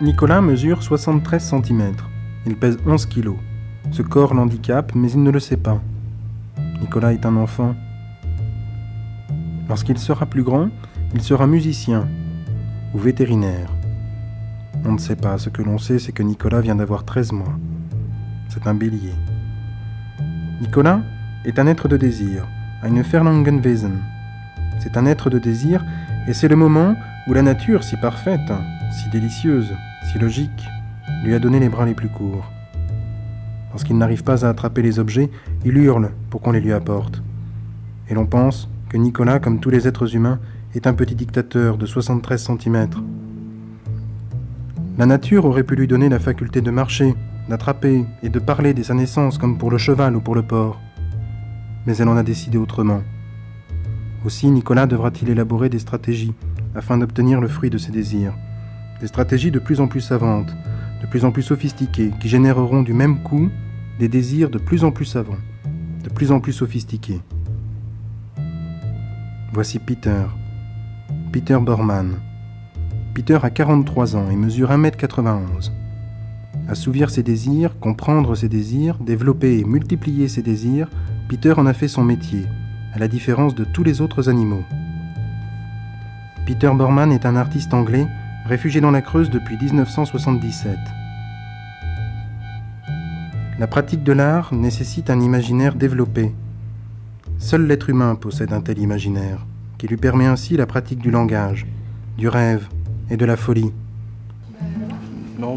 Nicolas mesure 73 cm. Il pèse 11 kg. Ce corps l'handicape, mais il ne le sait pas. Nicolas est un enfant. Lorsqu'il sera plus grand, il sera musicien ou vétérinaire. On ne sait pas. Ce que l'on sait, c'est que Nicolas vient d'avoir 13 mois. C'est un bélier. Nicolas est un être de désir, ein Verlangenwesen. C'est un être de désir, et c'est le moment où la nature, si parfaite, si délicieuse, si logique, lui a donné les bras les plus courts. Lorsqu'il n'arrive pas à attraper les objets, il hurle pour qu'on les lui apporte. Et l'on pense que Nicolas, comme tous les êtres humains, est un petit dictateur de 73 cm. La nature aurait pu lui donner la faculté de marcher, d'attraper et de parler dès sa naissance comme pour le cheval ou pour le porc. Mais elle en a décidé autrement. Aussi Nicolas devra-t-il élaborer des stratégies afin d'obtenir le fruit de ses désirs. Des stratégies de plus en plus savantes, de plus en plus sophistiquées, qui généreront du même coup des désirs de plus en plus savants, de plus en plus sophistiqués. Voici Peter Bormann. Peter a 43 ans et mesure 1,91 m. Assouvir ses désirs, comprendre ses désirs, développer et multiplier ses désirs, Peter en a fait son métier, à la différence de tous les autres animaux. Peter Bormann est un artiste anglais, réfugié dans la Creuse depuis 1977. La pratique de l'art nécessite un imaginaire développé. Seul l'être humain possède un tel imaginaire, qui lui permet ainsi la pratique du langage, du rêve et de la folie. Non,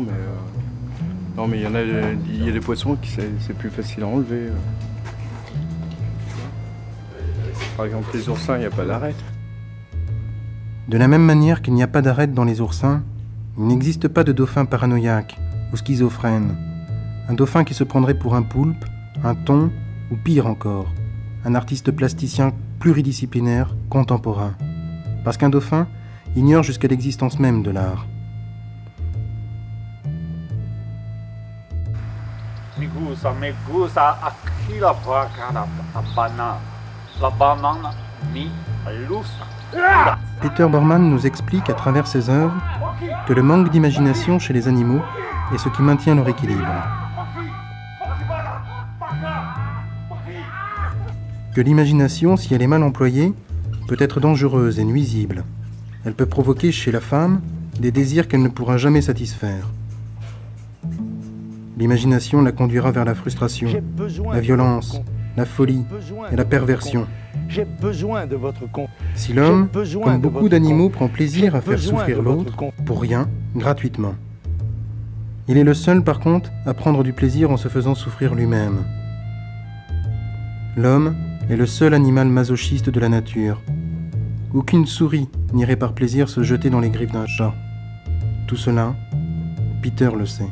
mais il y a des poissons qui c'est plus facile à enlever. Par exemple, les oursins, il n'y a pas d'arête. De la même manière qu'il n'y a pas d'arête dans les oursins, il n'existe pas de dauphin paranoïaque ou schizophrène. Un dauphin qui se prendrait pour un poulpe, un thon ou pire encore, un artiste plasticien pluridisciplinaire, contemporain. Parce qu'un dauphin ignore jusqu'à l'existence même de l'art. Peter Bormann nous explique à travers ses œuvres que le manque d'imagination chez les animaux est ce qui maintient leur équilibre. Que l'imagination, si elle est mal employée, peut être dangereuse et nuisible. Elle peut provoquer chez la femme des désirs qu'elle ne pourra jamais satisfaire. L'imagination la conduira vers la frustration, la violence, la folie et la perversion. Si l'homme, comme beaucoup d'animaux, prend plaisir à faire souffrir l'autre, pour rien, gratuitement. Il est le seul, par contre, à prendre du plaisir en se faisant souffrir lui-même. L'homme est le seul animal masochiste de la nature. Aucune souris n'irait par plaisir se jeter dans les griffes d'un chat. Tout cela, Peter le sait.